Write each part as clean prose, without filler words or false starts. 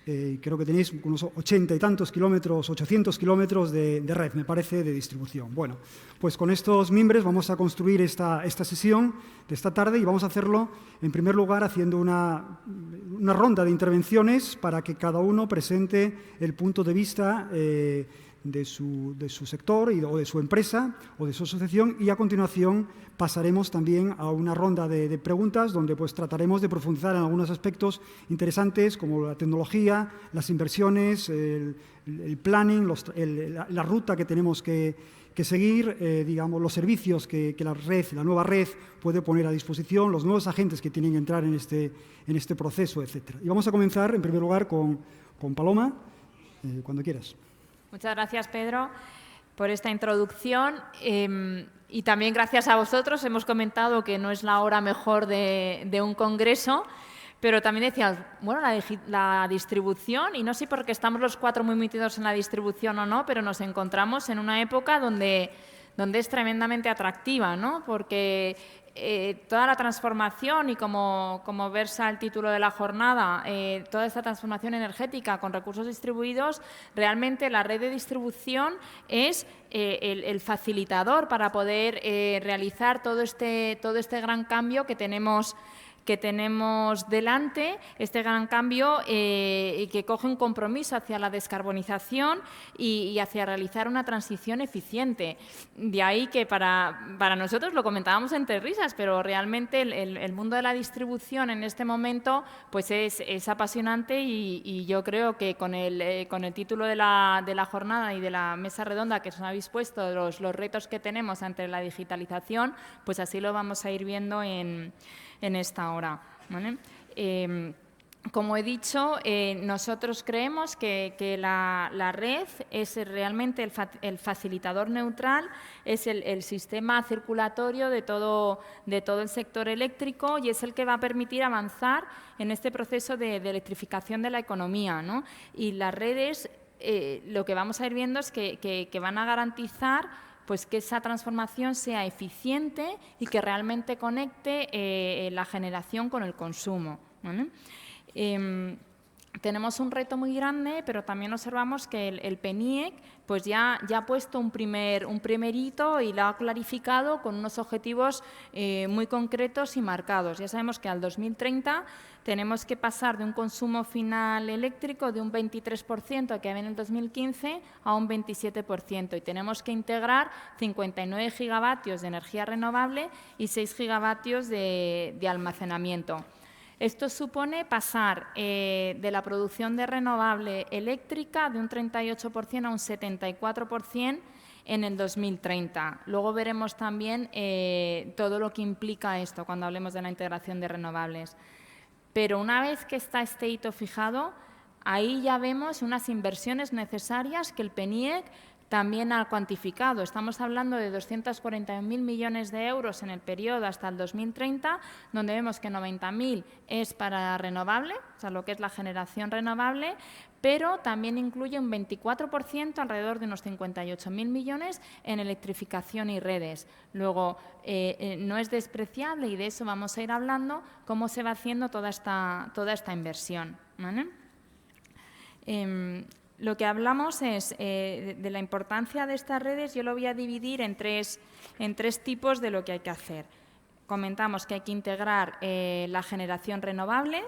Creo que tenéis unos 80 y tantos kilómetros, 800 kilómetros de red, me parece, de distribución. Bueno, pues con estos mimbres vamos a construir esta sesión de esta tarde y vamos a hacerlo, en primer lugar, haciendo una ronda de intervenciones para que cada uno presente el punto de vista de su sector o de su empresa o de su asociación, y a continuación pasaremos también a una ronda de preguntas donde pues trataremos de profundizar en algunos aspectos interesantes como la tecnología, las inversiones, el planning, la ruta que tenemos que seguir, digamos, los servicios que la nueva red puede poner a disposición, los nuevos agentes que tienen que entrar en este proceso, etc. Y vamos a comenzar, en primer lugar, con Paloma, cuando quieras. Muchas gracias, Pedro, por esta introducción y también gracias a vosotros. Hemos comentado que no es la hora mejor de un congreso, pero también decías, bueno, la distribución, y no sé por qué estamos los cuatro muy metidos en la distribución o no, pero nos encontramos en una época donde es tremendamente atractiva, ¿no? Porque toda la transformación y como versa el título de la jornada, toda esta transformación energética con recursos distribuidos, realmente la red de distribución es el facilitador para poder realizar todo este gran cambio que tenemos delante, este gran cambio que coge un compromiso hacia la descarbonización y hacia realizar una transición eficiente. De ahí que para nosotros, lo comentábamos entre risas, pero realmente el mundo de la distribución en este momento pues es apasionante y yo creo que con el título de la jornada y de la mesa redonda que os habéis puesto, los retos que tenemos ante la digitalización, pues así lo vamos a ir viendo en esta hora, ¿vale? Como he dicho, nosotros creemos que la red es realmente el facilitador neutral, es el sistema circulatorio de todo el sector eléctrico y es el que va a permitir avanzar en este proceso de electrificación de la economía, ¿no? Y las redes, lo que vamos a ir viendo es que van a garantizar pues que esa transformación sea eficiente y que realmente conecte la generación con el consumo, ¿vale? Tenemos un reto muy grande, pero también observamos que el PNIEC pues ya ha puesto un primer hito y lo ha clarificado con unos objetivos muy concretos y marcados. Ya sabemos que al 2030 tenemos que pasar de un consumo final eléctrico de un 23% que había en el 2015 a un 27% y tenemos que integrar 59 gigavatios de energía renovable y 6 gigavatios de almacenamiento. Esto supone pasar de la producción de renovable eléctrica de un 38% a un 74% en el 2030. Luego veremos también todo lo que implica esto cuando hablemos de la integración de renovables. Pero una vez que está este hito fijado, ahí ya vemos unas inversiones necesarias que el PNIEC también ha cuantificado. Estamos hablando de 241.000 millones de euros en el periodo hasta el 2030, donde vemos que 90.000 es para renovable, o sea, lo que es la generación renovable, pero también incluye un 24%, alrededor de unos 58.000 millones, en electrificación y redes. Luego, no es despreciable, y de eso vamos a ir hablando, cómo se va haciendo toda esta inversión, ¿vale? Lo que hablamos es de la importancia de estas redes. Yo lo voy a dividir en tres tipos de lo que hay que hacer. Comentamos que hay que integrar la generación renovable,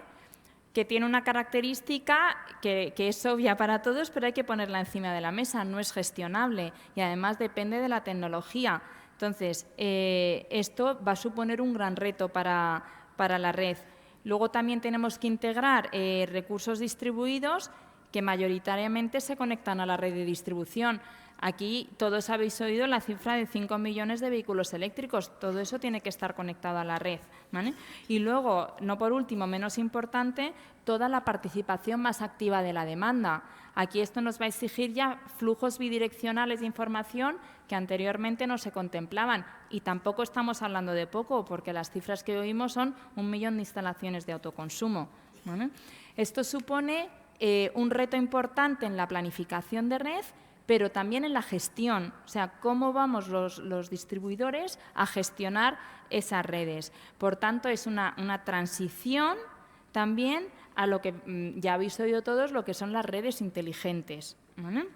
que tiene una característica que es obvia para todos, pero hay que ponerla encima de la mesa. No es gestionable y además depende de la tecnología. Entonces, esto va a suponer un gran reto para la red. Luego también tenemos que integrar recursos distribuidos que mayoritariamente se conectan a la red de distribución. Aquí todos habéis oído la cifra de 5 millones de vehículos eléctricos. Todo eso tiene que estar conectado a la red, ¿vale? Y luego, no por último, menos importante, toda la participación más activa de la demanda. Aquí esto nos va a exigir ya flujos bidireccionales de información que anteriormente no se contemplaban. Y tampoco estamos hablando de poco, porque las cifras que oímos son 1 millón de instalaciones de autoconsumo, ¿vale? Esto supone un reto importante en la planificación de red, pero también en la gestión, o sea, cómo vamos los distribuidores a gestionar esas redes. Por tanto, es una transición también a lo que ya habéis oído todos, lo que son las redes inteligentes, ¿vale?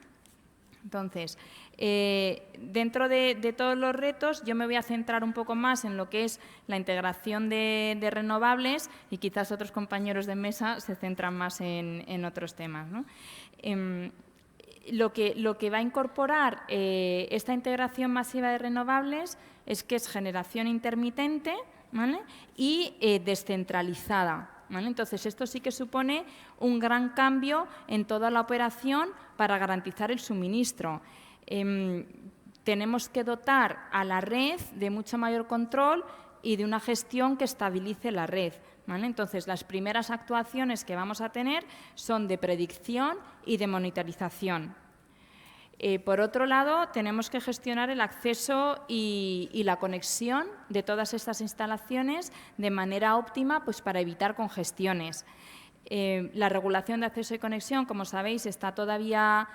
Entonces, dentro de todos los retos, yo me voy a centrar un poco más en lo que es la integración de renovables y quizás otros compañeros de mesa se centran más en otros temas, ¿no? Lo que va a incorporar esta integración masiva de renovables es que es generación intermitente, ¿vale? Y descentralizada. ¿Vale? Entonces, esto sí que supone un gran cambio en toda la operación para garantizar el suministro. Tenemos que dotar a la red de mucho mayor control y de una gestión que estabilice la red, ¿vale? Entonces, las primeras actuaciones que vamos a tener son de predicción y de monitorización. Por otro lado, tenemos que gestionar el acceso y la conexión de todas estas instalaciones de manera óptima, pues, para evitar congestiones. La regulación de acceso y conexión, como sabéis, está todavía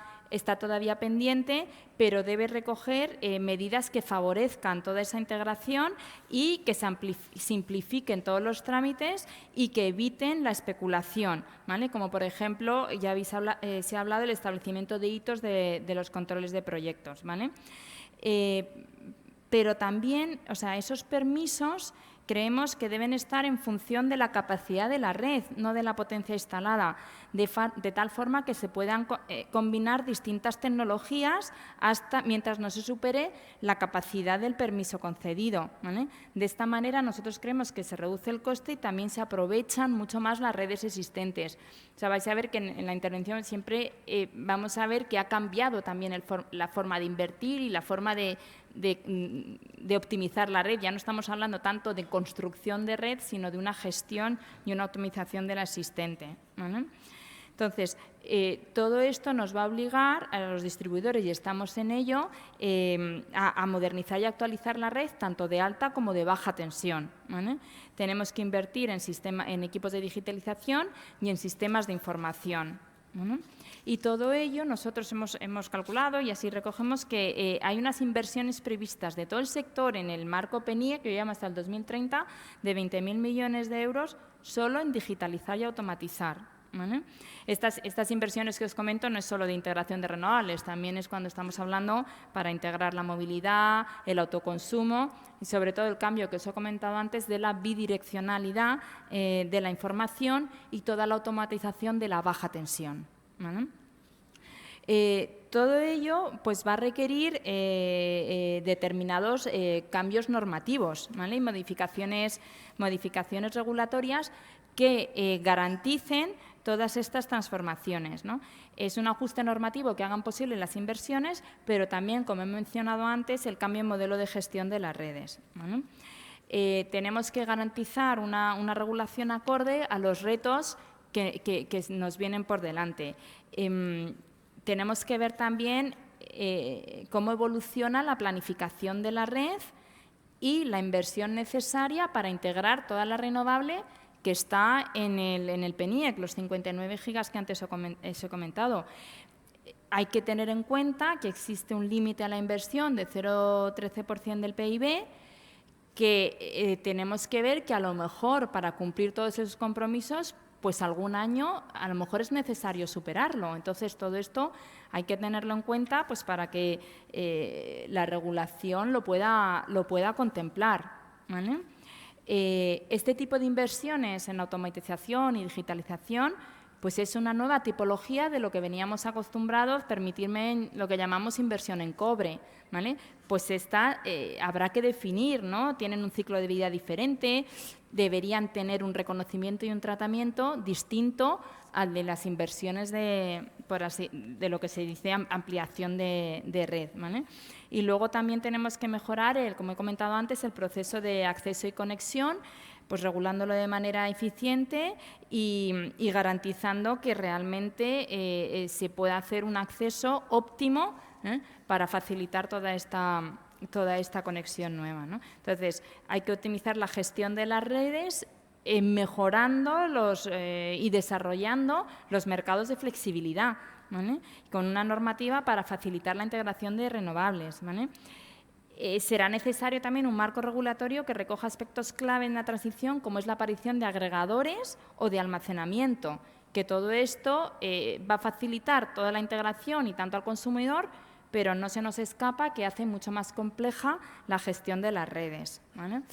pendiente, pero debe recoger medidas que favorezcan toda esa integración y que simplifiquen todos los trámites y que eviten la especulación, ¿vale? Como, por ejemplo, ya se ha hablado del establecimiento de hitos de los controles de proyectos, ¿vale? Pero también, o sea, esos permisos creemos que deben estar en función de la capacidad de la red, no de la potencia instalada, de tal forma que se puedan combinar distintas tecnologías mientras no se supere la capacidad del permiso concedido, ¿vale? De esta manera, nosotros creemos que se reduce el coste y también se aprovechan mucho más las redes existentes. O sea, vais a ver que en la intervención siempre vamos a ver que ha cambiado también la forma de invertir y la forma de optimizar la red. Ya no estamos hablando tanto de construcción de red, sino de una gestión y una optimización de la existente, ¿vale? Entonces, todo esto nos va a obligar a los distribuidores, y estamos en ello, a modernizar y actualizar la red, tanto de alta como de baja tensión, ¿vale? Tenemos que invertir en equipos de digitalización y en sistemas de información, ¿vale? Y todo ello nosotros hemos calculado, y así recogemos, que hay unas inversiones previstas de todo el sector en el marco PNIEC, que llama hasta el 2030, de 20.000 millones de euros solo en digitalizar y automatizar, ¿vale? Estas inversiones que os comento no es solo de integración de renovables, también es cuando estamos hablando para integrar la movilidad, el autoconsumo y sobre todo el cambio que os he comentado antes de la bidireccionalidad de la información y toda la automatización de la baja tensión, ¿vale? Todo ello, pues, va a requerir determinados cambios normativos, ¿vale? Y modificaciones regulatorias que garanticen todas estas transformaciones, ¿no? Es un ajuste normativo que hagan posible las inversiones, pero también, como he mencionado antes, el cambio en modelo de gestión de las redes, ¿vale? Tenemos que garantizar una regulación acorde a los retos que nos vienen por delante. Tenemos que ver también cómo evoluciona la planificación de la red y la inversión necesaria para integrar toda la renovable que está en el PNIEC, los 59 gigas que antes os he comentado. Hay que tener en cuenta que existe un límite a la inversión de 0,13% del PIB, que tenemos que ver que a lo mejor para cumplir todos esos compromisos, pues algún año a lo mejor es necesario superarlo. Entonces, todo esto hay que tenerlo en cuenta, pues, para que la regulación lo pueda contemplar, ¿vale? Este tipo de inversiones en automatización y digitalización, pues es una nueva tipología de lo que veníamos acostumbrados, permitirme, en lo que llamamos inversión en cobre, ¿vale? Pues habrá que definir, ¿no? Tienen un ciclo de vida diferente, deberían tener un reconocimiento y un tratamiento distinto al de las inversiones de lo que se dice ampliación de red, ¿vale? Y luego también tenemos que mejorar, como he comentado antes, el proceso de acceso y conexión, pues regulándolo de manera eficiente y garantizando que realmente se pueda hacer un acceso óptimo para facilitar toda esta conexión nueva, ¿no? Entonces, hay que optimizar la gestión de las redes, mejorando y desarrollando los mercados de flexibilidad, ¿vale? Con una normativa para facilitar la integración de renovables, ¿vale? Será necesario también un marco regulatorio que recoja aspectos clave en la transición, como es la aparición de agregadores o de almacenamiento, que todo esto va a facilitar toda la integración y tanto al consumidor, pero no se nos escapa que hace mucho más compleja la gestión de las redes, ¿vale?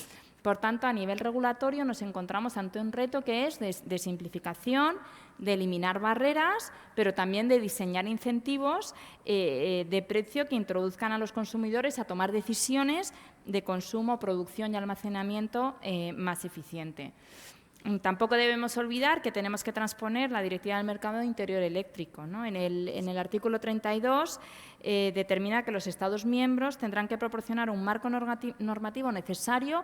Por tanto, a nivel regulatorio nos encontramos ante un reto que es de simplificación, de eliminar barreras, pero también de diseñar incentivos de precio que introduzcan a los consumidores a tomar decisiones de consumo, producción y almacenamiento más eficiente. Tampoco debemos olvidar que tenemos que transponer la Directiva del Mercado Interior Eléctrico, ¿no? En el artículo 32 determina que los Estados miembros tendrán que proporcionar un marco normativo necesario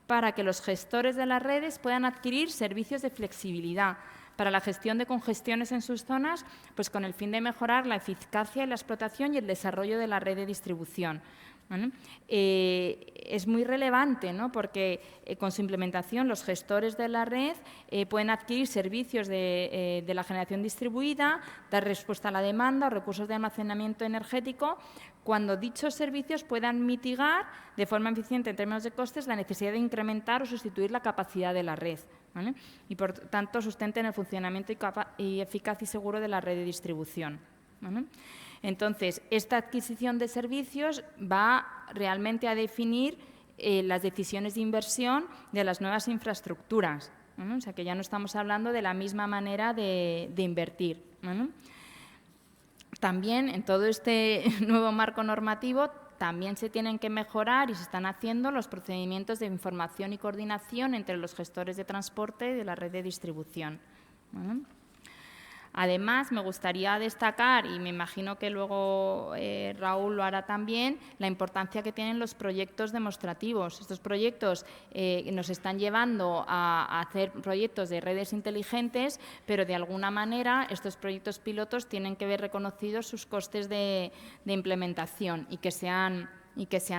para que los gestores de las redes puedan adquirir servicios de flexibilidad para la gestión de congestiones en sus zonas, pues con el fin de mejorar la eficacia y la explotación y el desarrollo de la red de distribución. ¿Vale? Es muy relevante, ¿no? Porque con su implementación los gestores de la red pueden adquirir servicios de la generación distribuida, dar respuesta a la demanda o recursos de almacenamiento energético, cuando dichos servicios puedan mitigar de forma eficiente en términos de costes la necesidad de incrementar o sustituir la capacidad de la red, ¿vale? Y por tanto sustenten el funcionamiento eficaz y seguro de la red de distribución, ¿vale? Entonces, esta adquisición de servicios va realmente a definir las decisiones de inversión de las nuevas infraestructuras, ¿vale? O sea, que ya no estamos hablando de la misma manera de invertir, ¿vale? También, en todo este nuevo marco normativo, también se tienen que mejorar y se están haciendo los procedimientos de información y coordinación entre los gestores de transporte y de la red de distribución, ¿vale? Además, me gustaría destacar, y me imagino que luego Raúl lo hará también, la importancia que tienen los proyectos demostrativos. Estos proyectos nos están llevando a hacer proyectos de redes inteligentes, pero de alguna manera estos proyectos pilotos tienen que ver reconocidos sus costes de implementación y que sean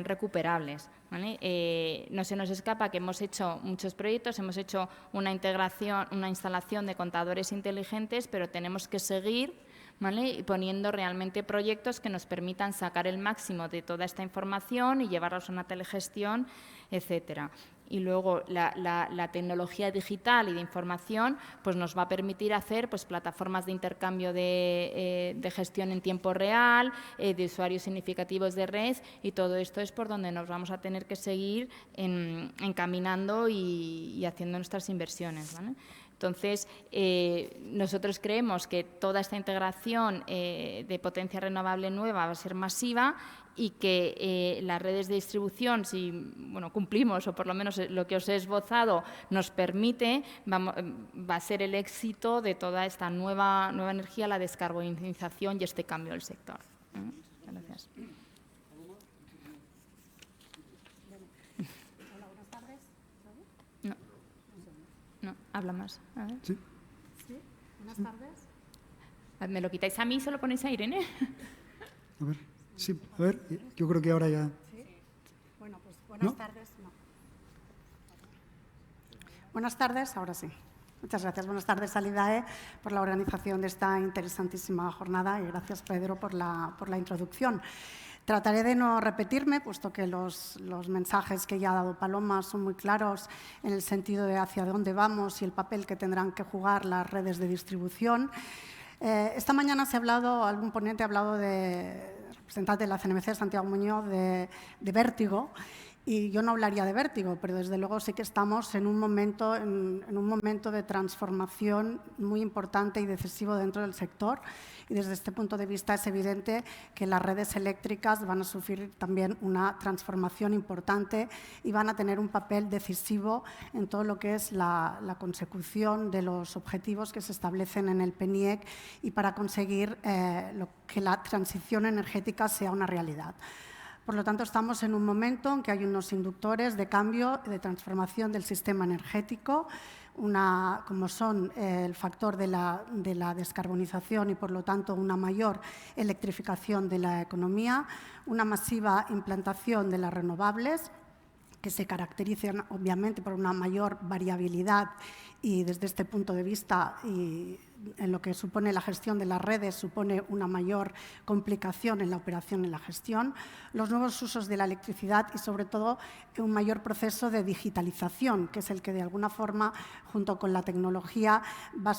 recuperables, ¿vale? No se nos escapa que hemos hecho muchos proyectos, hemos hecho una instalación de contadores inteligentes, pero tenemos que seguir, ¿vale? Poniendo realmente proyectos que nos permitan sacar el máximo de toda esta información y llevarlos a una telegestión, etcétera. Y luego la tecnología digital y de información pues nos va a permitir hacer pues, plataformas de intercambio de gestión en tiempo real, de usuarios significativos de red, y todo esto es por donde nos vamos a tener que seguir encaminando y haciendo nuestras inversiones, ¿vale? Entonces, nosotros creemos que toda esta integración de potencia renovable nueva va a ser masiva y que las redes de distribución, si cumplimos, o por lo menos lo que os he esbozado, nos permite, va a ser el éxito de toda esta nueva energía, la descarbonización y este cambio del sector. Gracias. Hola, buenas tardes. No, habla más. A ver. Sí. Sí, buenas tardes. ¿Me lo quitáis a mí y se lo ponéis a Irene? A ver, sí, a ver, yo creo que ahora ya... Sí. Bueno, pues buenas tardes. No. Buenas tardes, ahora sí. Muchas gracias. Buenas tardes al IDAE por la organización de esta interesantísima jornada y gracias, Pedro, por la introducción. Trataré de no repetirme, puesto que los mensajes que ya ha dado Paloma son muy claros en el sentido de hacia dónde vamos y el papel que tendrán que jugar las redes de distribución. Esta mañana algún ponente ha hablado representante de la CNMC, Santiago Muñoz, de vértigo. Y yo no hablaría de vértigo, pero desde luego sí que estamos en un momento de transformación muy importante y decisivo dentro del sector. Y desde este punto de vista es evidente que las redes eléctricas van a sufrir también una transformación importante y van a tener un papel decisivo en todo lo que es la consecución de los objetivos que se establecen en el PNIEC y para conseguir que la transición energética sea una realidad. Por lo tanto, estamos en un momento en que hay unos inductores de cambio, de transformación del sistema energético, como son el factor de la descarbonización y, por lo tanto, una mayor electrificación de la economía, una masiva implantación de las renovables, que se caracterizan obviamente por una mayor variabilidad y desde este punto de vista en lo que supone la gestión de las redes, supone una mayor complicación en la operación y la gestión, los nuevos usos de la electricidad y, sobre todo, un mayor proceso de digitalización, que es el que, de alguna forma, junto con la tecnología, va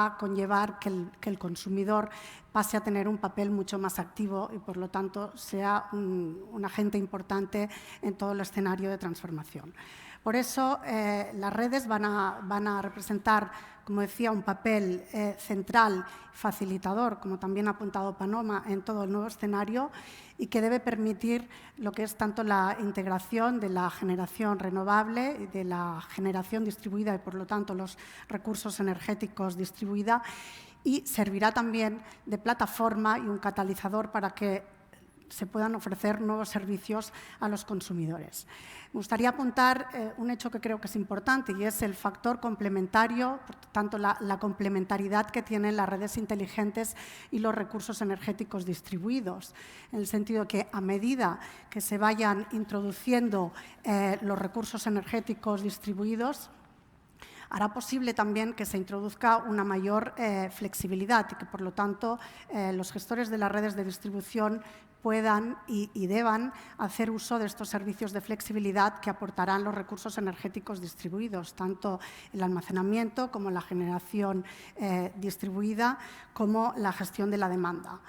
a conllevar que el consumidor pase a tener un papel mucho más activo y, por lo tanto, sea un agente importante en todo el escenario de transformación. Por eso, las redes van a representar, como decía, un papel central, facilitador, como también ha apuntado Paloma, en todo el nuevo escenario y que debe permitir lo que es tanto la integración de la generación renovable, de la generación distribuida y, por lo tanto, los recursos energéticos distribuida, y servirá también de plataforma y un catalizador para que se puedan ofrecer nuevos servicios a los consumidores. Me gustaría apuntar un hecho que creo que es importante y es el factor complementario, por tanto la complementariedad que tienen las redes inteligentes y los recursos energéticos distribuidos, en el sentido que a medida que se vayan introduciendo los recursos energéticos distribuidos, hará posible también que se introduzca una mayor flexibilidad y que, por lo tanto, los gestores de las redes de distribución puedan y deban hacer uso de estos servicios de flexibilidad que aportarán los recursos energéticos distribuidos, tanto el almacenamiento como la generación distribuida, como la gestión de la demanda.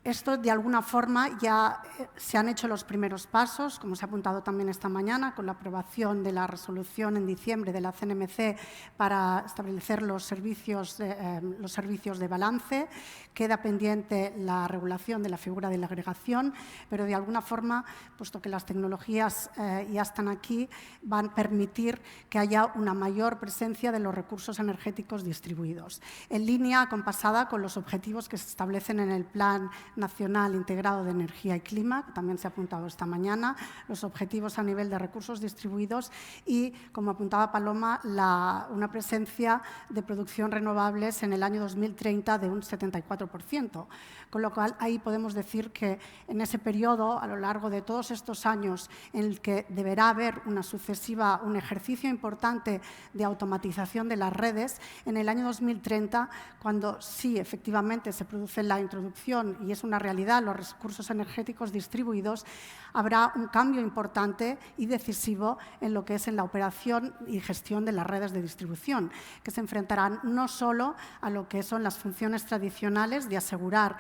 Esto, de alguna forma, ya se han hecho los primeros pasos, como se ha apuntado también esta mañana, con la aprobación de la resolución en diciembre de la CNMC para establecer los servicios de balance. Queda pendiente la regulación de la figura de la agregación, pero, de alguna forma, puesto que las tecnologías ya están aquí, van a permitir que haya una mayor presencia de los recursos energéticos distribuidos, en línea acompasada con los objetivos que se establecen en el Plan Nacional Integrado de Energía y Clima, que también se ha apuntado esta mañana, los objetivos a nivel de recursos distribuidos y, como apuntaba Paloma, una presencia de producción renovables en el año 2030 de un 74%. Con lo cual, ahí podemos decir que en ese periodo, a lo largo de todos estos años, en el que deberá haber un ejercicio importante de automatización de las redes, en el año 2030, cuando sí, efectivamente, se produce la introducción y es una realidad los recursos energéticos distribuidos, habrá un cambio importante y decisivo en lo que es en la operación y gestión de las redes de distribución, que se enfrentarán no solo a lo que son las funciones tradicionales de asegurar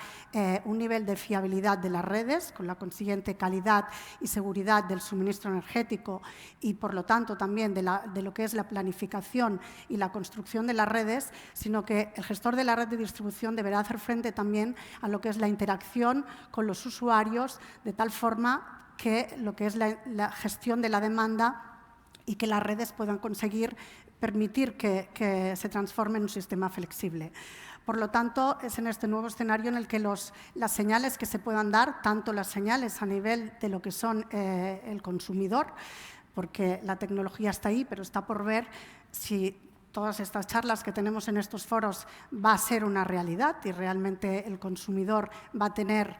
un nivel de fiabilidad de las redes, con la consiguiente calidad y seguridad del suministro energético y, por lo tanto, también de lo que es la planificación y la construcción de las redes, sino que el gestor de la red de distribución deberá hacer frente también a lo que es la interacción con los usuarios, de tal forma que lo que es la gestión de la demanda y que las redes puedan conseguir permitir que se transforme en un sistema flexible. Por lo tanto, es en este nuevo escenario en el que las señales que se puedan dar, tanto las señales a nivel de lo que son el consumidor, porque la tecnología está ahí, pero está por ver si todas estas charlas que tenemos en estos foros va a ser una realidad y realmente el consumidor va a tener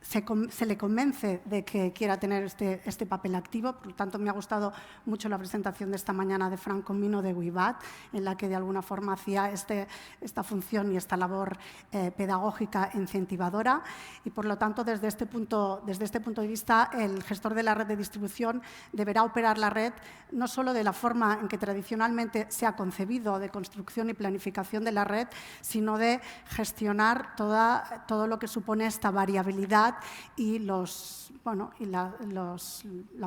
se le convence de que quiera tener este papel activo. Por lo tanto, me ha gustado mucho la presentación de esta mañana de Franco Mino de WIBAD, en la que de alguna forma hacía esta función y esta labor pedagógica incentivadora. Y, por lo tanto, desde este punto de vista, el gestor de la red de distribución deberá operar la red no solo de la forma en que tradicionalmente se ha concebido de construcción y planificación de la red, sino de gestionar todo lo que supone esta variabilidad y la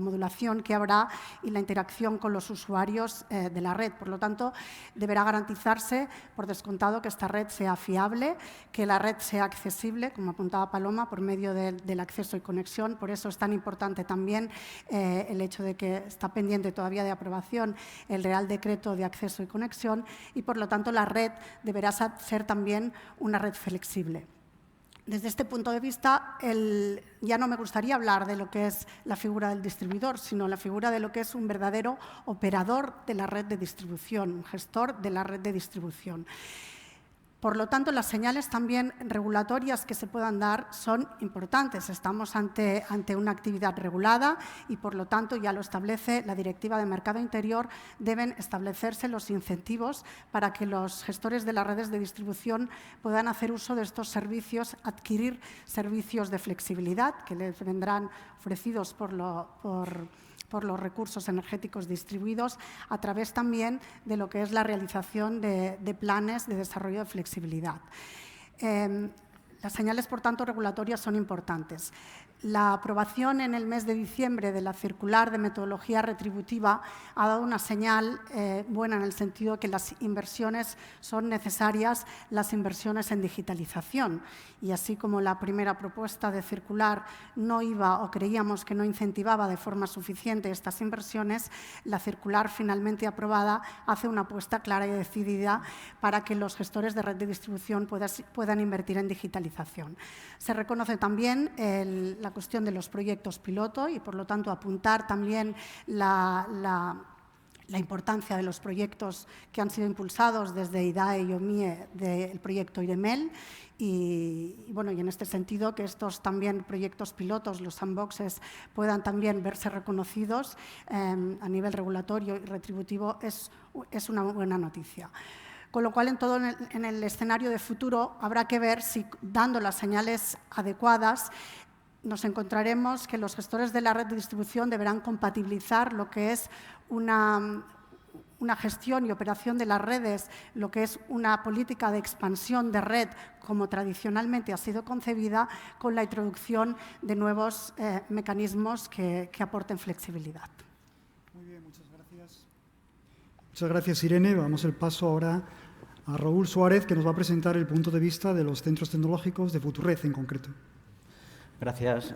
modulación que habrá y la interacción con los usuarios de la red. Por lo tanto, deberá garantizarse, por descontado, que esta red sea fiable, que la red sea accesible, como apuntaba Paloma, por medio del acceso y conexión. Por eso es tan importante también el hecho de que está pendiente todavía de aprobación el Real Decreto de Acceso y Conexión y, por lo tanto, la red deberá ser también una red flexible. Desde este punto de vista, ya no me gustaría hablar de lo que es la figura del distribuidor, sino la figura de lo que es un verdadero operador de la red de distribución, un gestor de la red de distribución. Por lo tanto, las señales también regulatorias que se puedan dar son importantes. Estamos ante una actividad regulada y, por lo tanto, ya lo establece la Directiva de Mercado Interior, deben establecerse los incentivos para que los gestores de las redes de distribución puedan hacer uso de estos servicios, adquirir servicios de flexibilidad que les vendrán ofrecidos por los recursos energéticos distribuidos, a través también de lo que es la realización de planes de desarrollo de flexibilidad. Las señales, por tanto, regulatorias son importantes. La aprobación en el mes de diciembre de la circular de metodología retributiva ha dado una señal buena, en el sentido de que las inversiones son necesarias, las inversiones en digitalización. Y así como la primera propuesta de circular no iba, o creíamos que no incentivaba de forma suficiente estas inversiones, la circular finalmente aprobada hace una apuesta clara y decidida para que los gestores de red de distribución puedan invertir en digitalización. Se reconoce también la cuestión de los proyectos piloto y, por lo tanto, apuntar también la importancia de los proyectos que han sido impulsados desde IDAE y OMIE del proyecto IREMEL y en este sentido que estos también proyectos pilotos, los sandboxes, puedan también verse reconocidos a nivel regulatorio y retributivo es una buena noticia. Con lo cual, en el escenario de futuro habrá que ver si, dando las señales adecuadas, nos encontraremos que los gestores de la red de distribución deberán compatibilizar lo que es una gestión y operación de las redes, lo que es una política de expansión de red, como tradicionalmente ha sido concebida, con la introducción de nuevos mecanismos que aporten flexibilidad. Muy bien, muchas gracias. Muchas gracias, Irene. Vamos el paso ahora a Raúl Suárez, que nos va a presentar el punto de vista de los centros tecnológicos de Futurred en concreto. Gracias,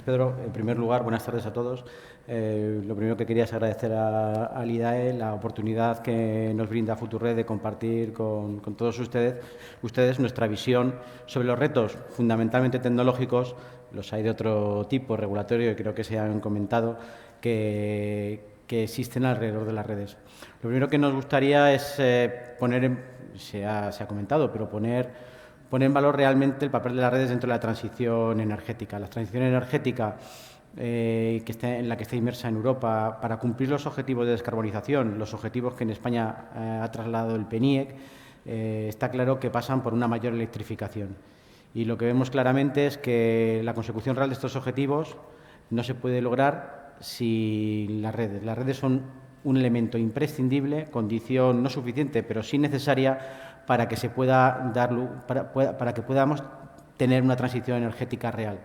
Pedro. En primer lugar, buenas tardes a todos. Lo primero que quería es agradecer al IDAE la oportunidad que nos brinda Futurred de compartir con todos ustedes nuestra visión sobre los retos fundamentalmente tecnológicos. Los hay de otro tipo, regulatorio, que creo que se han comentado, que existen alrededor de las redes. Lo primero que nos gustaría es se ha comentado, pero poner en valor realmente el papel de las redes dentro de la transición energética. La transición energética en la que está inmersa en Europa para cumplir los objetivos de descarbonización, los objetivos que en España ha trasladado el PNIEC, está claro que pasan por una mayor electrificación. Y lo que vemos claramente es que la consecución real de estos objetivos no se puede lograr sin las redes. Las redes son un elemento imprescindible, condición no suficiente, pero sí necesaria para que se pueda para que podamos tener una transición energética real.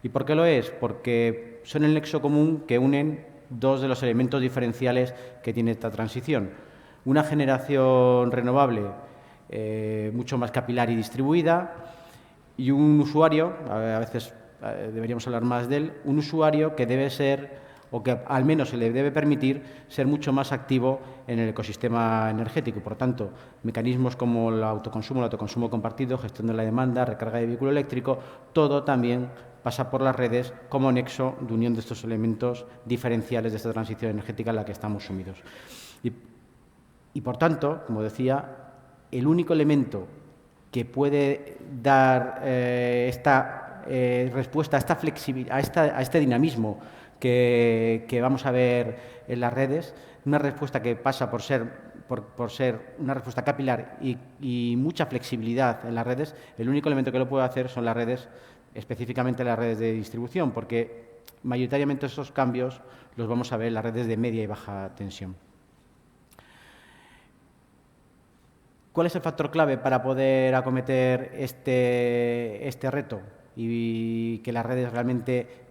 ¿Y por qué lo es? Porque son el nexo común que unen dos de los elementos diferenciales que tiene esta transición. Una generación renovable mucho más capilar y distribuida, y un usuario, a veces deberíamos hablar más de él, un usuario que debe ser, o que al menos se le debe permitir ser mucho más activo en el ecosistema energético. Por tanto, mecanismos como el autoconsumo compartido, gestión de la demanda, recarga de vehículo eléctrico, todo también pasa por las redes como nexo de unión de estos elementos diferenciales de esta transición energética en la que estamos sumidos. Y por tanto, como decía, el único elemento que puede dar esta respuesta a esta flexibilidad, a este dinamismo que vamos a ver en las redes, una respuesta que pasa por ser una respuesta capilar y mucha flexibilidad en las redes. El único elemento que lo puede hacer son las redes, específicamente las redes de distribución, porque mayoritariamente esos cambios los vamos a ver en las redes de media y baja tensión. ¿Cuál es el factor clave para poder acometer este reto y que las redes realmente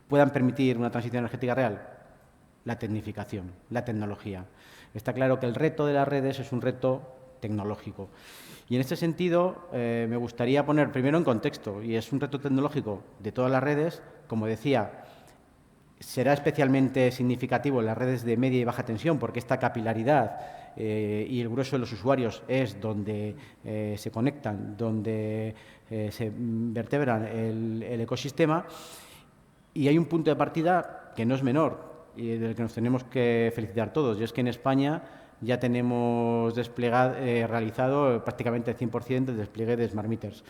puedan permitir una transición energética real? La tecnificación, la tecnología. Está claro que el reto de las redes es un reto tecnológico. Y en este sentido me gustaría poner primero en contexto, y es un reto tecnológico de todas las redes. Como decía, será especialmente significativo en las redes de media y baja tensión, porque esta capilaridad y el grueso de los usuarios es donde se conectan, donde se vertebran el ecosistema. Y hay un punto de partida que no es menor y del que nos tenemos que felicitar todos, y es que en España ya tenemos realizado prácticamente el 100% del despliegue de Smart Meters.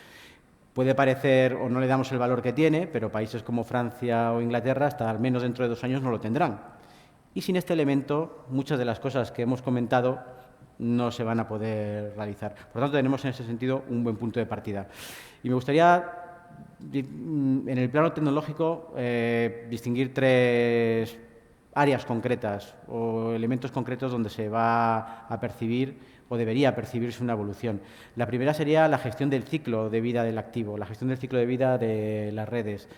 Puede parecer o no le damos el valor que tiene, pero países como Francia o Inglaterra hasta al menos dentro de 2 años no lo tendrán. Y sin este elemento, muchas de las cosas que hemos comentado no se van a poder realizar. Por lo tanto, tenemos en ese sentido un buen punto de partida. Y me gustaría, en el plano tecnológico, distinguir 3 áreas concretas o elementos concretos donde se va a percibir o debería percibirse una evolución. La primera sería la gestión del ciclo de vida del activo, la gestión del ciclo de vida de las redes.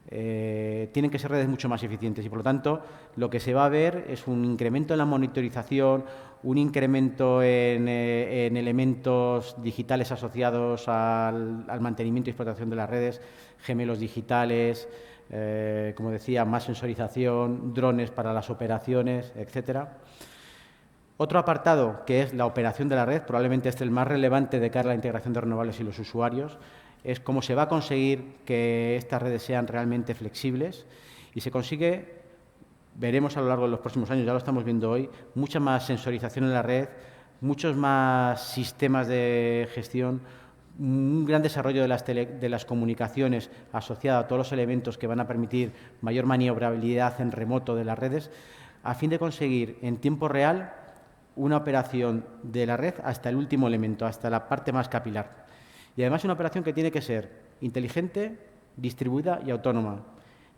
Tienen que ser redes mucho más eficientes y, por lo tanto, lo que se va a ver es un incremento en la monitorización, un incremento en elementos digitales asociados al mantenimiento y explotación de las redes, gemelos digitales, como decía, más sensorización, drones para las operaciones, etcétera. Otro apartado, que es la operación de la red, probablemente este es el más relevante de cara a la integración de renovables y los usuarios, es cómo se va a conseguir que estas redes sean realmente flexibles y se consigue, veremos a lo largo de los próximos años, ya lo estamos viendo hoy, mucha más sensorización en la red, muchos más sistemas de gestión, un gran desarrollo de las comunicaciones asociado a todos los elementos que van a permitir mayor maniobrabilidad en remoto de las redes, a fin de conseguir en tiempo real una operación de la red hasta el último elemento, hasta la parte más capilar. Y además una operación que tiene que ser inteligente, distribuida y autónoma.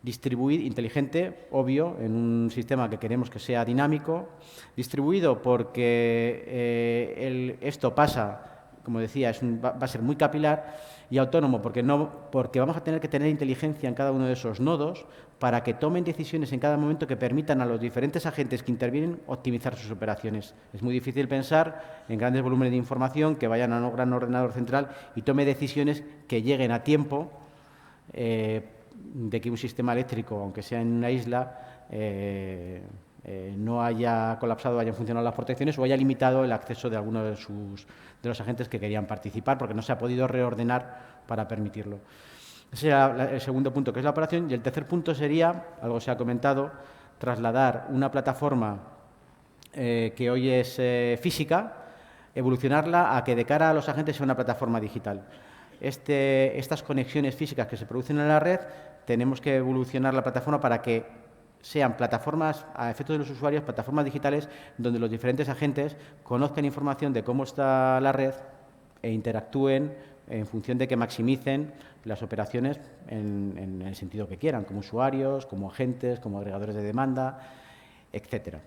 Inteligente, obvio, en un sistema que queremos que sea dinámico. Distribuido porque esto pasa, como decía, va a ser muy capilar. Y autónomo porque vamos a tener que tener inteligencia en cada uno de esos nodos para que tomen decisiones en cada momento que permitan a los diferentes agentes que intervienen optimizar sus operaciones. Es muy difícil pensar en grandes volúmenes de información que vayan a un gran ordenador central y tome decisiones que lleguen a tiempo de que un sistema eléctrico, aunque sea en una isla, no haya colapsado, hayan funcionado las protecciones o haya limitado el acceso de alguno de los agentes que querían participar porque no se ha podido reordenar para permitirlo. Ese era el segundo punto, que es la operación. Y el tercer punto sería, algo se ha comentado, trasladar una plataforma que hoy es física, evolucionarla a que de cara a los agentes sea una plataforma digital. Estas conexiones físicas que se producen en la red, tenemos que evolucionar la plataforma para que sean plataformas, a efectos de los usuarios, plataformas digitales donde los diferentes agentes conozcan información de cómo está la red e interactúen en función de que maximicen las operaciones en el sentido que quieran, como usuarios, como agentes, como agregadores de demanda, etcétera.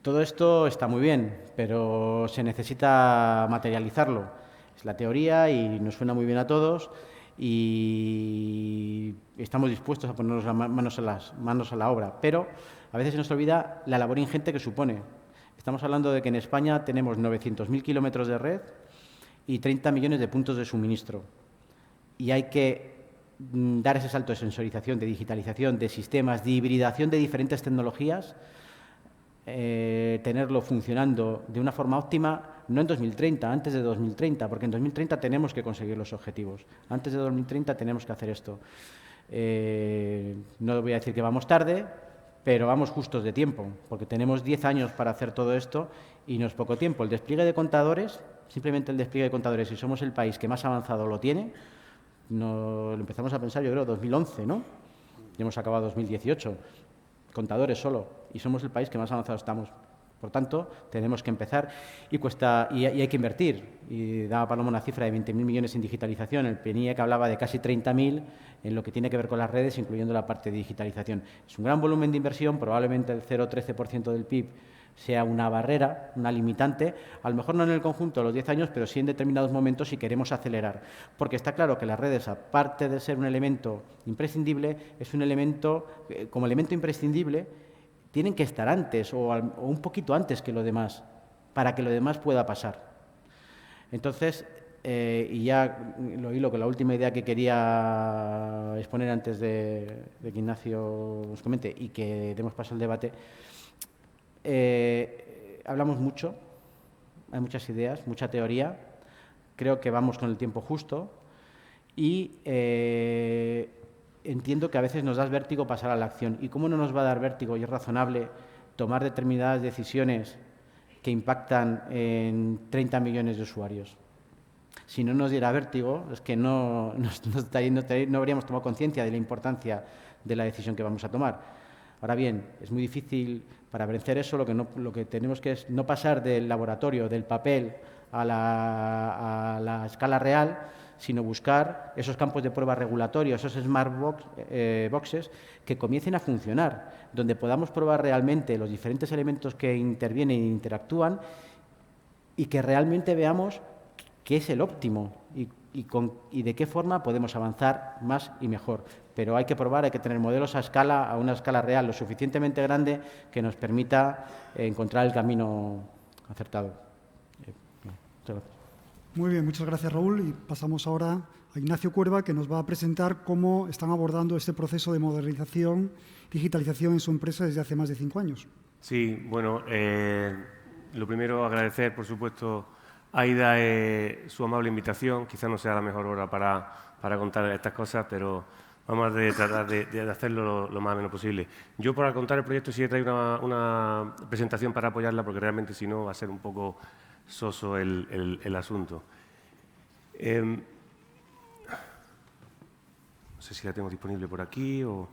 Todo esto está muy bien, pero se necesita materializarlo. Es la teoría y nos suena muy bien a todos y estamos dispuestos a ponernos las manos a la obra, pero a veces se nos olvida la labor ingente que supone. Estamos hablando de que en España tenemos 900.000 kilómetros de red y 30 millones de puntos de suministro. Y hay que dar ese salto de sensorización, de digitalización, de sistemas, de hibridación de diferentes tecnologías, tenerlo funcionando de una forma óptima, no en 2030, antes de 2030, porque en 2030 tenemos que conseguir los objetivos. Antes de 2030 tenemos que hacer esto. No voy a decir que vamos tarde, pero vamos justos de tiempo, porque tenemos 10 años para hacer todo esto y no es poco tiempo. El despliegue de contadores, simplemente el despliegue de contadores, si somos el país que más avanzado lo tiene, lo empezamos a pensar, yo creo, 2011, ¿no? Y hemos acabado 2018, contadores solo, y somos el país que más avanzado estamos. Por tanto, tenemos que empezar y hay que invertir. Y daba Paloma una cifra de 20.000 millones en digitalización. El PNIEC hablaba de casi 30.000 en lo que tiene que ver con las redes, incluyendo la parte de digitalización. Es un gran volumen de inversión, probablemente el 0,13% del PIB sea una barrera, una limitante, a lo mejor no en el conjunto de los 10 años, pero sí en determinados momentos si queremos acelerar. Porque está claro que las redes, aparte de ser un elemento imprescindible, es un elemento, como elemento imprescindible, tienen que estar antes o un poquito antes que lo demás, para que lo demás pueda pasar. Entonces, y ya lo hilo con la última idea que quería exponer antes de que Ignacio nos comente y que demos paso al debate, hablamos mucho, hay muchas ideas, mucha teoría, creo que vamos con el tiempo justo y entiendo que a veces nos da vértigo pasar a la acción. ¿Y cómo no nos va a dar vértigo? Y es razonable tomar determinadas decisiones que impactan en 30 millones de usuarios. Si no nos diera vértigo, es que no habríamos tomado conciencia de la importancia de la decisión que vamos a tomar. Ahora bien, es muy difícil, para vencer eso, lo que tenemos que es no pasar del laboratorio, del papel, a la escala real, sino buscar esos campos de prueba regulatorios, esos smart boxes que comiencen a funcionar, donde podamos probar realmente los diferentes elementos que intervienen e interactúan y que realmente veamos qué es el óptimo y de qué forma podemos avanzar más y mejor. Pero hay que probar, hay que tener modelos a una escala real lo suficientemente grande que nos permita encontrar el camino acertado. Muchas gracias. Muy bien, muchas gracias, Raúl. Y pasamos ahora a Ignacio Cuerva, que nos va a presentar cómo están abordando este proceso de modernización, digitalización en su empresa desde hace más de 5 años. Sí, bueno, lo primero, agradecer, por supuesto, a Aida su amable invitación. Quizás no sea la mejor hora para contar estas cosas, pero vamos a tratar de hacerlo lo más o menos posible. Yo, para contar el proyecto, sí he traído una presentación para apoyarla, porque realmente, si no, va a ser un poco soso el asunto. No sé si la tengo disponible por aquí o...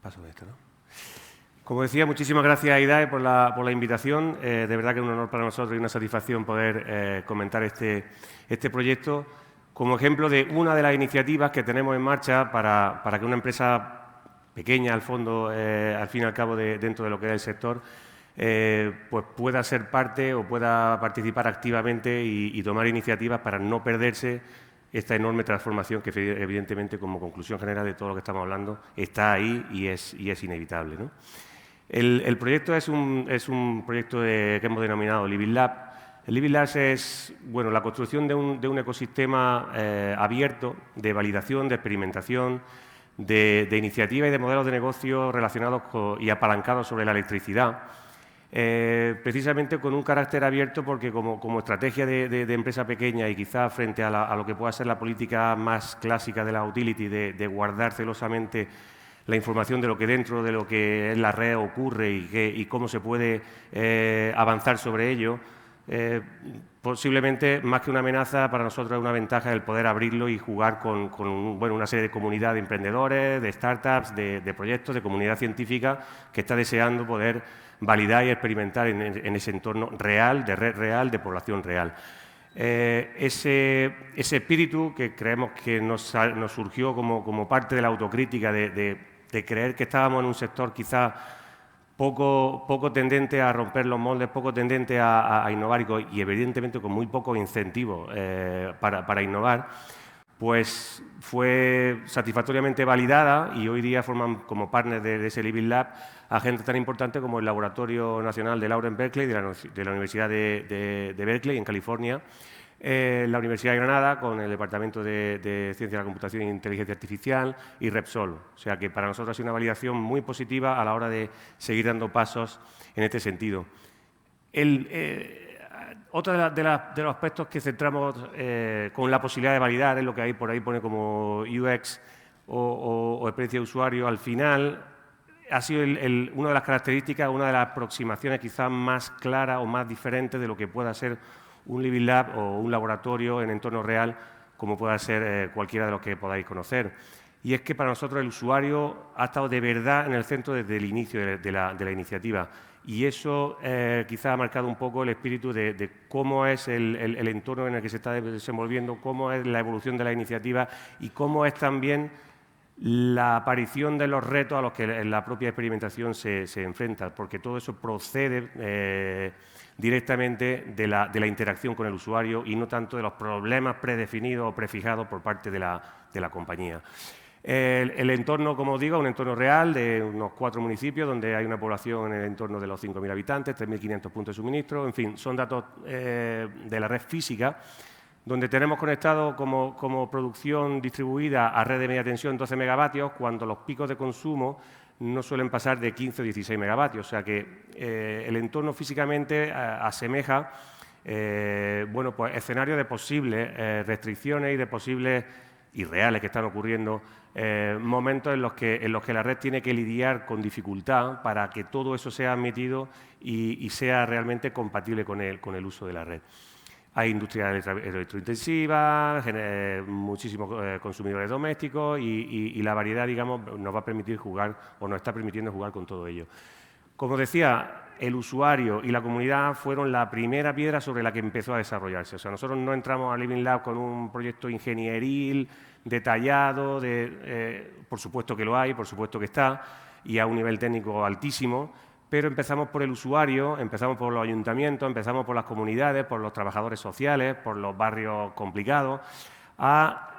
Paso de esto, ¿no? Como decía, muchísimas gracias a IDAE por la invitación. De verdad que es un honor para nosotros y una satisfacción poder comentar este proyecto como ejemplo de una de las iniciativas que tenemos en marcha para que una empresa pequeña, al fondo, al fin y al cabo, dentro de lo que es el sector, pues pueda ser parte o pueda participar activamente y tomar iniciativas para no perderse esta enorme transformación que, evidentemente, como conclusión general de todo lo que estamos hablando, está ahí y es inevitable, ¿no? El proyecto es un proyecto que hemos denominado Living Lab. El Living Lab es la construcción de un ecosistema abierto de validación, de experimentación, de iniciativas y de modelos de negocio relacionados y apalancados sobre la electricidad. Precisamente con un carácter abierto, porque como estrategia de empresa pequeña y quizás frente a lo que pueda ser la política más clásica de la utility, de guardar celosamente la información de lo que dentro de lo que es la red ocurre y cómo se puede avanzar sobre ello, posiblemente más que una amenaza, para nosotros es una ventaja el poder abrirlo y jugar con una serie de comunidad de emprendedores, de startups, de proyectos, de comunidad científica que está deseando poder validar y experimentar en ese entorno real, de red real, de población real. Ese espíritu que creemos que nos surgió como parte de la autocrítica de creer que estábamos en un sector quizás poco tendente a romper los moldes, poco tendente a innovar y evidentemente con muy pocos incentivos para innovar, pues fue satisfactoriamente validada y hoy día forman como partners de ese Living Lab a gente tan importante como el Laboratorio Nacional de Lawrence Berkeley, de la Universidad de Berkeley, en California, la Universidad de Granada, con el Departamento de Ciencia de la Computación e Inteligencia Artificial, y Repsol. O sea que para nosotros ha sido una validación muy positiva a la hora de seguir dando pasos en este sentido. Otro de los aspectos que centramos con la posibilidad de validar es lo que por ahí pone como UX o experiencia de usuario al final. Ha sido una de las características, una de las aproximaciones quizás más claras o más diferentes de lo que pueda ser un Living Lab o un laboratorio en entorno real, como pueda ser cualquiera de los que podáis conocer. Y es que para nosotros el usuario ha estado de verdad en el centro desde el inicio de la iniciativa. Y eso quizás ha marcado un poco el espíritu de cómo es el entorno en el que se está desenvolviendo, cómo es la evolución de la iniciativa y cómo es también la aparición de los retos a los que la propia experimentación se enfrenta, porque todo eso procede directamente de la interacción con el usuario y no tanto de los problemas predefinidos o prefijados por parte de la compañía. El entorno, como os digo, es un entorno real de unos 4 municipios donde hay una población en el entorno de los 5.000 habitantes, 3.500 puntos de suministro, en fin, son datos de la red física donde tenemos conectado como producción distribuida a red de media tensión 12 megavatios, cuando los picos de consumo no suelen pasar de 15 o 16 megavatios. O sea que el entorno físicamente asemeja bueno, pues, escenarios de posibles restricciones y de posibles y reales que están ocurriendo, momentos en los que la red tiene que lidiar con dificultad para que todo eso sea admitido y sea realmente compatible con el uso de la red. Hay industria electrointensiva, muchísimos consumidores domésticos y la variedad, digamos, nos va a permitir jugar o nos está permitiendo jugar con todo ello. Como decía, el usuario y la comunidad fueron la primera piedra sobre la que empezó a desarrollarse. O sea, nosotros no entramos a Living Lab con un proyecto ingenieril, detallado, por supuesto que lo hay, por supuesto que está, y a un nivel técnico altísimo, pero empezamos por el usuario, empezamos por los ayuntamientos, empezamos por las comunidades, por los trabajadores sociales, por los barrios complicados, a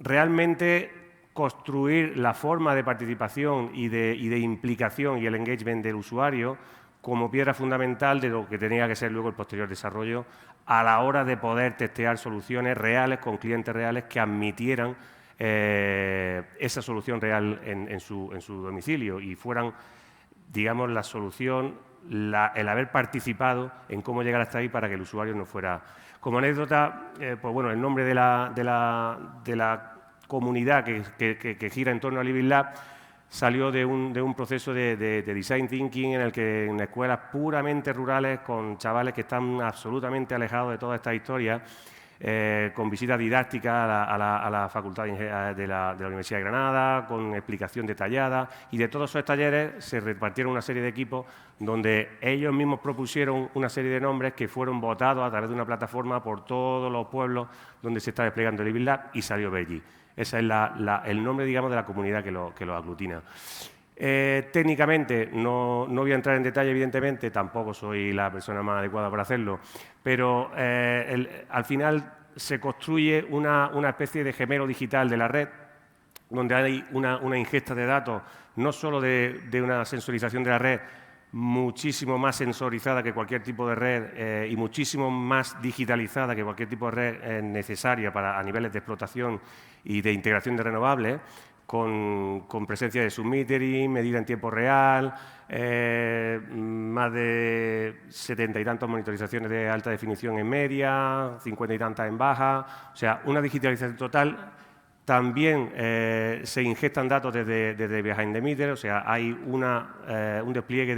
realmente construir la forma de participación y de implicación y el engagement del usuario como piedra fundamental de lo que tenía que ser luego el posterior desarrollo a la hora de poder testear soluciones reales con clientes reales que admitieran esa solución real en su domicilio y fueran, digamos, la solución, el haber participado en cómo llegar hasta ahí para que el usuario no fuera. Como anécdota, pues bueno, el nombre de la comunidad que gira en torno a Living Lab salió de un proceso de design thinking en el que en escuelas puramente rurales con chavales que están absolutamente alejados de toda esta historia, con visitas didácticas a la Facultad de la Universidad de Granada, con explicación detallada, y de todos esos talleres se repartieron una serie de equipos donde ellos mismos propusieron una serie de nombres que fueron votados a través de una plataforma por todos los pueblos donde se está desplegando el Living Lab y salió Belli. Ese es el nombre, digamos, de la comunidad que lo aglutina. Técnicamente, no voy a entrar en detalle, evidentemente, tampoco soy la persona más adecuada para hacerlo, pero al final se construye una especie de gemelo digital de la red, donde hay una ingesta de datos, no solo de una sensorización de la red, muchísimo más sensorizada que cualquier tipo de red y muchísimo más digitalizada que cualquier tipo de red necesaria a niveles de explotación y de integración de renovables, con presencia de submetering, medida en tiempo real, más de 70 y tantas monitorizaciones de alta definición en media, 50 y tantas en baja, o sea, una digitalización total. También se ingestan datos desde Behind the Meter, o sea, hay un despliegue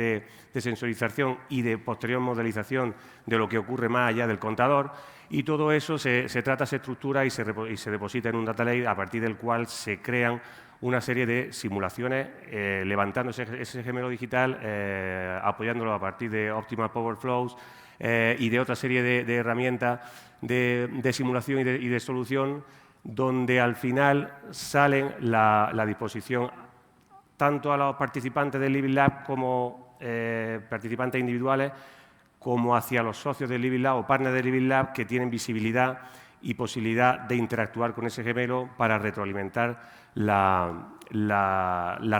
de sensorización y de posterior modelización de lo que ocurre más allá del contador, y todo eso se trata, se estructura y se deposita en un data lake a partir del cual se crean una serie de simulaciones, levantando ese gemelo digital, apoyándolo a partir de Optimal Power Flows y de otra serie de herramientas de simulación y de solución, donde al final salen la disposición tanto a los participantes del Living Lab como participantes individuales, como hacia los socios del Living Lab o partners del Living Lab que tienen visibilidad y posibilidad de interactuar con ese gemelo para retroalimentar la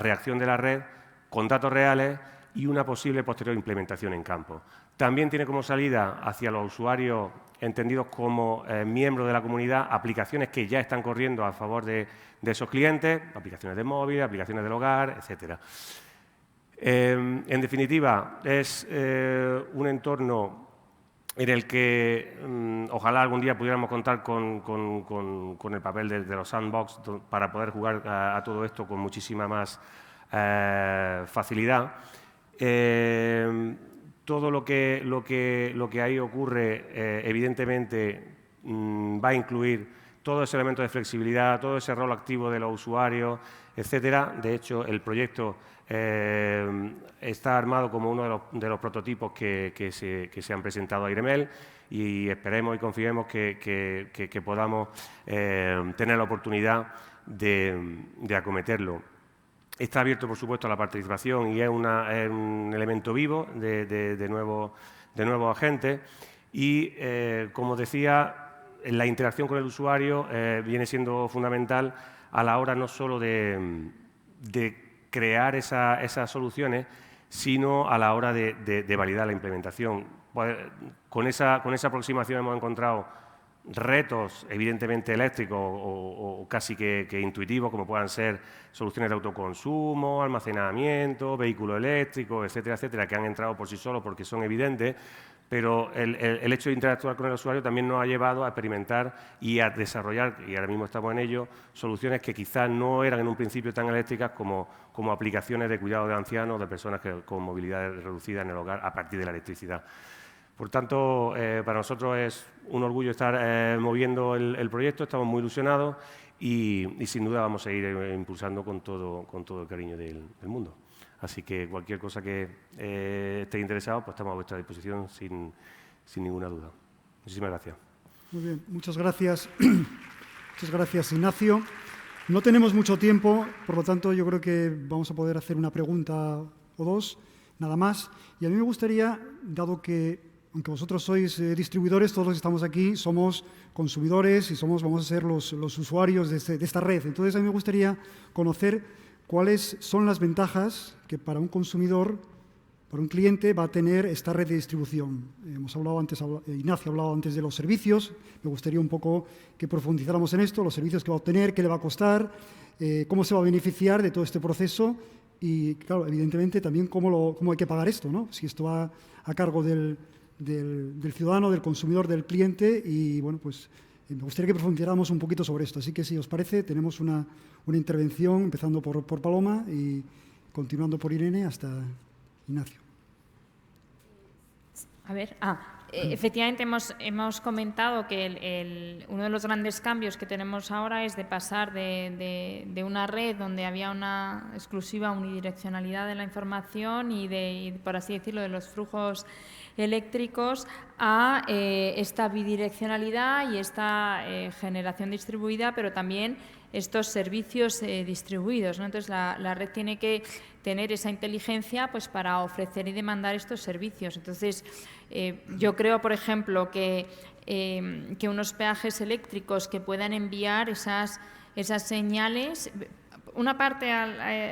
reacción de la red con datos reales y una posible posterior implementación en campo. También tiene como salida hacia los usuarios entendidos como miembros de la comunidad aplicaciones que ya están corriendo a favor de esos clientes, aplicaciones de móvil, aplicaciones del hogar, etcétera. En definitiva, es un entorno en el que ojalá algún día pudiéramos contar con el papel de los sandbox para poder jugar a todo esto con muchísima más facilidad. Todo lo que ahí ocurre, evidentemente, va a incluir todo ese elemento de flexibilidad, todo ese rol activo de los usuarios, etcétera. De hecho, el proyecto está armado como uno de los prototipos que se han presentado a IREMEL y esperemos y confiemos que podamos tener la oportunidad de acometerlo. Está abierto, por supuesto, a la participación y es un elemento vivo de nuevos agentes y, como decía, la interacción con el usuario viene siendo fundamental a la hora no solo de crear esas soluciones, sino a la hora de validar la implementación. Pues, con esa aproximación hemos encontrado retos evidentemente eléctricos o casi que intuitivos, como puedan ser soluciones de autoconsumo, almacenamiento, vehículos eléctricos, etcétera, etcétera, que han entrado por sí solos porque son evidentes, pero el hecho de interactuar con el usuario también nos ha llevado a experimentar y a desarrollar, y ahora mismo estamos en ello, soluciones que quizás no eran en un principio tan eléctricas como aplicaciones de cuidado de ancianos, de personas con movilidad reducida en el hogar a partir de la electricidad. Por tanto, para nosotros es un orgullo estar moviendo el proyecto, estamos muy ilusionados y sin duda vamos a ir impulsando con todo el cariño del mundo. Así que cualquier cosa que esté interesado, pues estamos a vuestra disposición sin ninguna duda. Muchísimas gracias. Muy bien, muchas gracias. Muchas gracias, Ignacio. No tenemos mucho tiempo, por lo tanto, yo creo que vamos a poder hacer una pregunta o dos, nada más. Y a mí me gustaría, dado que aunque vosotros sois distribuidores, todos los que estamos aquí somos consumidores y vamos a ser los usuarios de esta red. Entonces, a mí me gustaría conocer cuáles son las ventajas que para un consumidor, para un cliente, va a tener esta red de distribución. Hemos hablado antes, Ignacio ha hablado antes de los servicios. Me gustaría un poco que profundizáramos en esto, los servicios que va a obtener, qué le va a costar, cómo se va a beneficiar de todo este proceso y, claro, evidentemente también cómo hay que pagar esto, ¿no? Si esto va a cargo del ciudadano, del consumidor, del cliente y, bueno, pues me gustaría que profundizáramos un poquito sobre esto. Así que, si os parece, tenemos una intervención empezando por Paloma y continuando por Irene hasta Ignacio. A ver, efectivamente hemos comentado que uno de los grandes cambios que tenemos ahora es de pasar de una red donde había una exclusiva unidireccionalidad de la información y por así decirlo, de los flujos eléctricos a esta bidireccionalidad y esta generación distribuida, pero también estos servicios distribuidos, ¿no? Entonces, la red tiene que tener esa inteligencia pues, para ofrecer y demandar estos servicios. Entonces, yo creo, por ejemplo, que unos peajes eléctricos que puedan enviar esas señales, una parte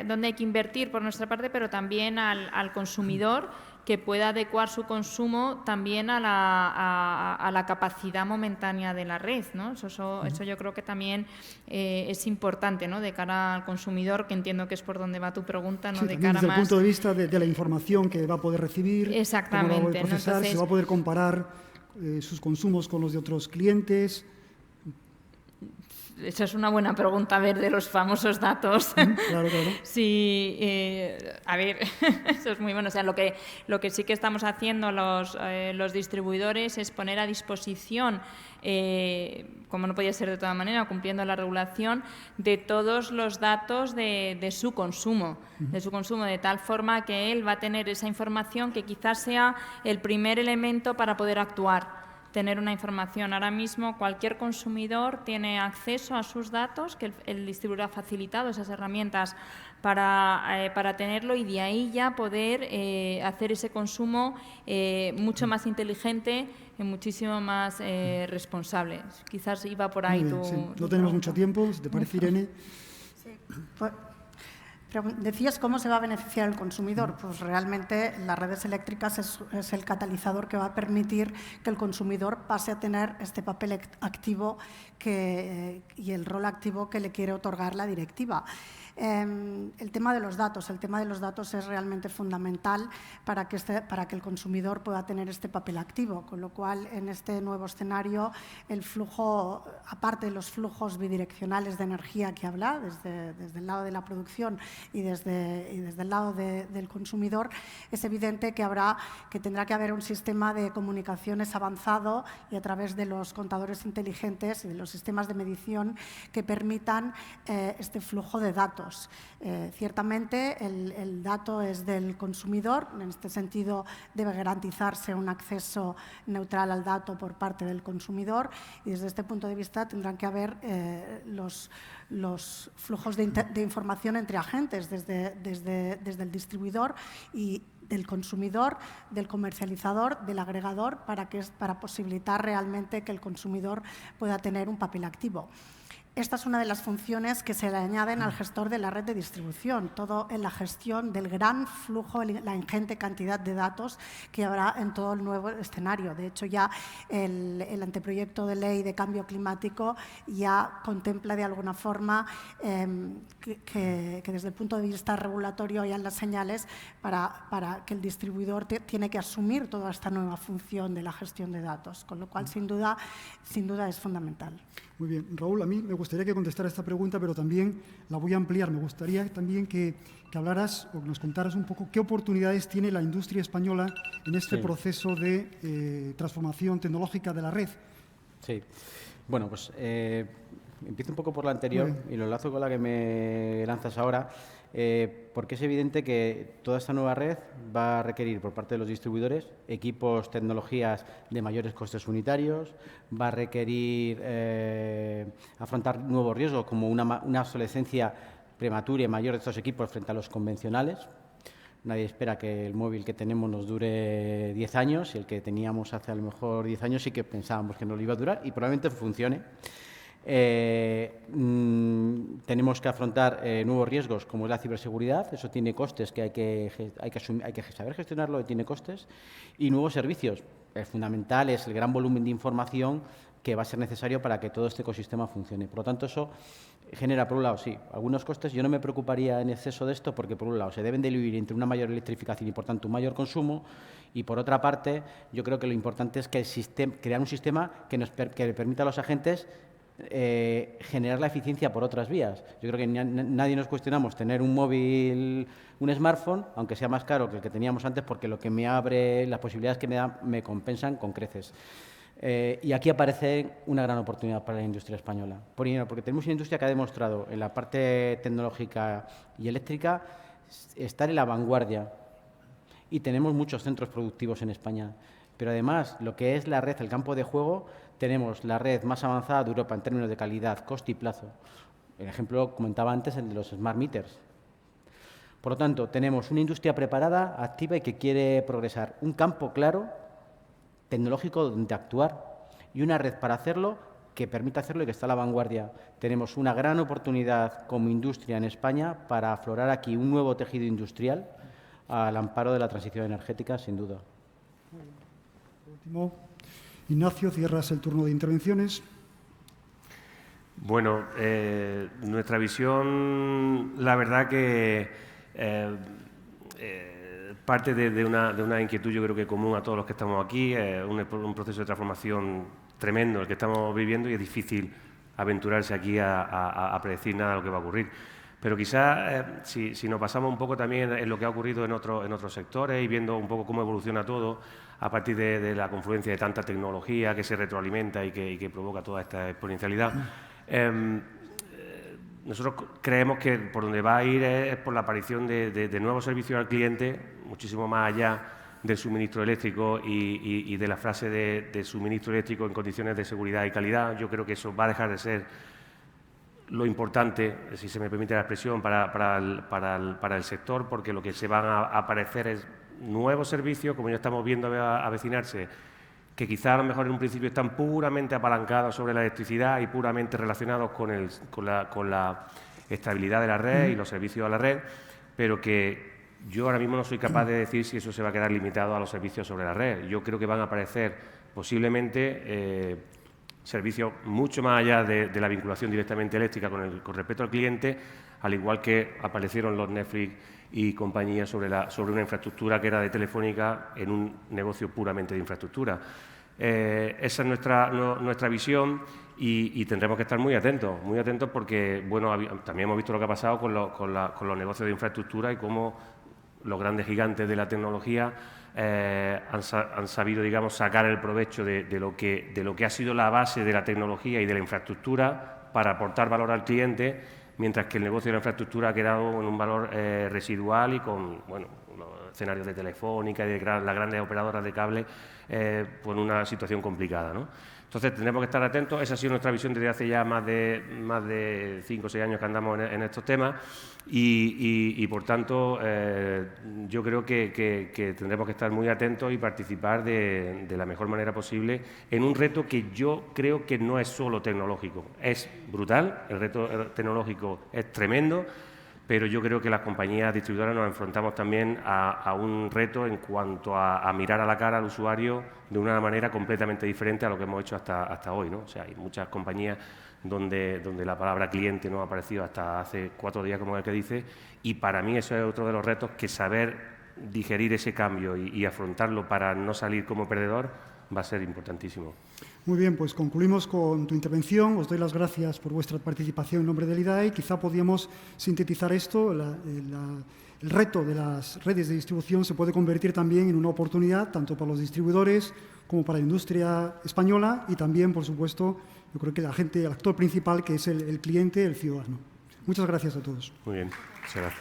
donde hay que invertir por nuestra parte, pero también al consumidor, que pueda adecuar su consumo también a la capacidad momentánea de la red, ¿no? Eso yo creo que también es importante, ¿no? De cara al consumidor, que entiendo que es por donde va tu pregunta, ¿no? Sí, de cara desde más el punto de vista de la información que va a poder recibir, exactamente, cómo la va a procesar, ¿no? Entonces, se va a poder comparar sus consumos con los de otros clientes. Esa es una buena pregunta, a ver, de los famosos datos. Claro. Sí, a ver, eso es muy bueno. O sea, lo que sí que estamos haciendo los distribuidores es poner a disposición, como no podía ser de toda manera, cumpliendo la regulación, de todos los datos de su consumo, de tal forma que él va a tener esa información que quizás sea el primer elemento para poder actuar. Tener una información. Ahora mismo cualquier consumidor tiene acceso a sus datos, que el distribuidor ha facilitado esas herramientas para tenerlo y de ahí ya poder hacer ese consumo mucho más inteligente y muchísimo más responsable. Quizás iba por ahí tu... Sí. No tenemos mucho tiempo, si te parece, Irene. Sí. Decías cómo se va a beneficiar el consumidor. Pues realmente las redes eléctricas es el catalizador que va a permitir que el consumidor pase a tener este papel activo y el rol activo que le quiere otorgar la directiva. El tema de los datos es realmente fundamental para que el consumidor pueda tener este papel activo, con lo cual en este nuevo escenario el flujo, aparte de los flujos bidireccionales de energía que habla desde el lado de la producción y desde el lado del consumidor, es evidente que tendrá que haber un sistema de comunicaciones avanzado y a través de los contadores inteligentes y de los sistemas de medición que permitan este flujo de datos. Ciertamente el dato es del consumidor, en este sentido debe garantizarse un acceso neutral al dato por parte del consumidor y desde este punto de vista tendrán que haber los flujos de información entre agentes, desde el distribuidor y del consumidor, del comercializador, del agregador, para posibilitar realmente que el consumidor pueda tener un papel activo. Esta es una de las funciones que se le añaden al gestor de la red de distribución, todo en la gestión del gran flujo, la ingente cantidad de datos que habrá en todo el nuevo escenario. De hecho, ya el anteproyecto de ley de cambio climático ya contempla de alguna forma que desde el punto de vista regulatorio hayan las señales para que el distribuidor tiene que asumir toda esta nueva función de la gestión de datos, con lo cual sin duda es fundamental. Muy bien. Raúl, a mí me gustaría que contestara esta pregunta, pero también la voy a ampliar. Me gustaría también que hablaras o que nos contaras un poco qué oportunidades tiene la industria española en este proceso de transformación tecnológica de la red. Sí. Bueno, pues empiezo un poco por la anterior y lo enlazo con la que me lanzas ahora, porque es evidente que toda esta nueva red va a requerir por parte de los distribuidores equipos, tecnologías de mayores costes unitarios, va a requerir afrontar nuevos riesgos como una obsolescencia prematura y mayor de estos equipos frente a los convencionales. Nadie espera que el móvil que tenemos nos dure 10 años y el que teníamos hace a lo mejor 10 años sí que pensábamos que no lo iba a durar y probablemente funcione. Tenemos que afrontar nuevos riesgos como es la ciberseguridad, eso tiene costes que hay que saber gestionarlo y tiene costes, y nuevos servicios. Fundamental es el gran volumen de información que va a ser necesario para que todo este ecosistema funcione. Por lo tanto, eso genera, por un lado, sí, algunos costes. Yo no me preocuparía en exceso de esto porque, por un lado, se deben diluir entre una mayor electrificación y, por tanto, un mayor consumo. Y, por otra parte, yo creo que lo importante es que crear un sistema que le permita a los agentes generar la eficiencia por otras vías. Yo creo que nadie nos cuestionamos tener un móvil, un smartphone, aunque sea más caro que el que teníamos antes, porque lo que me abre, las posibilidades que me da, me compensan con creces. Y aquí aparece una gran oportunidad para la industria española. Primero, porque tenemos una industria que ha demostrado en la parte tecnológica y eléctrica estar en la vanguardia y tenemos muchos centros productivos en España. Pero además, lo que es la red, el campo de juego, tenemos la red más avanzada de Europa en términos de calidad, coste y plazo. El ejemplo, comentaba antes, el de los smart meters. Por lo tanto, tenemos una industria preparada, activa y que quiere progresar. Un campo claro, tecnológico, donde actuar y una red para hacerlo que permita hacerlo y que está a la vanguardia. Tenemos una gran oportunidad como industria en España para aflorar aquí un nuevo tejido industrial al amparo de la transición energética, sin duda. Por último, Ignacio, cierras el turno de intervenciones. Bueno, nuestra visión, la verdad que parte de una inquietud, yo creo que común a todos los que estamos aquí, un proceso de transformación tremendo el que estamos viviendo y es difícil aventurarse aquí a predecir nada de lo que va a ocurrir. Pero quizás si nos pasamos un poco también en lo que ha ocurrido en otros sectores y viendo un poco cómo evoluciona todo a partir de la confluencia de tanta tecnología que se retroalimenta y que provoca toda esta exponencialidad, nosotros creemos que por donde va a ir es por la aparición de nuevos servicios al cliente, muchísimo más allá del suministro eléctrico y de la frase de suministro eléctrico en condiciones de seguridad y calidad. Yo creo que eso va a dejar de ser lo importante, si se me permite la expresión, para el sector, porque lo que se van a aparecer es nuevos servicios, como ya estamos viendo avecinarse, que quizá a lo mejor en un principio están puramente apalancados sobre la electricidad y puramente relacionados con la estabilidad de la red y los servicios a la red, pero que yo ahora mismo no soy capaz de decir si eso se va a quedar limitado a los servicios sobre la red. Yo creo que van a aparecer posiblemente servicios mucho más allá de la vinculación directamente eléctrica con respecto al cliente, al igual que aparecieron los Netflix y compañías sobre una infraestructura que era de Telefónica en un negocio puramente de infraestructura. Esa es nuestra visión y tendremos que estar muy atentos porque, bueno, también hemos visto lo que ha pasado con los negocios de infraestructura y cómo los grandes gigantes de la tecnología han sabido, digamos, sacar el provecho de lo que ha sido la base de la tecnología y de la infraestructura para aportar valor al cliente, mientras que el negocio de la infraestructura ha quedado en un valor residual y con, bueno, escenarios de Telefónica y de las grandes operadoras de cable, pues una situación complicada, ¿no? Entonces, tendremos que estar atentos. Esa ha sido nuestra visión desde hace ya más de 5 o 6 años que andamos en estos temas y por tanto, yo creo que tendremos que estar muy atentos y participar de la mejor manera posible en un reto que yo creo que no es solo tecnológico. Es brutal, el reto tecnológico es tremendo, pero yo creo que las compañías distribuidoras nos enfrentamos también a un reto en cuanto a mirar a la cara al usuario de una manera completamente diferente a lo que hemos hecho hasta hoy, ¿no? O sea, hay muchas compañías donde la palabra cliente no ha aparecido hasta hace 4 días, como el que dice, y para mí eso es otro de los retos, que saber digerir ese cambio y afrontarlo para no salir como perdedor va a ser importantísimo. Muy bien, pues concluimos con tu intervención. Os doy las gracias por vuestra participación en nombre del IDAE. Quizá podríamos sintetizar esto. El reto de las redes de distribución se puede convertir también en una oportunidad tanto para los distribuidores como para la industria española y también, por supuesto, yo creo que el actor principal, que es el cliente, el ciudadano. Muchas gracias a todos. Muy bien, muchas gracias.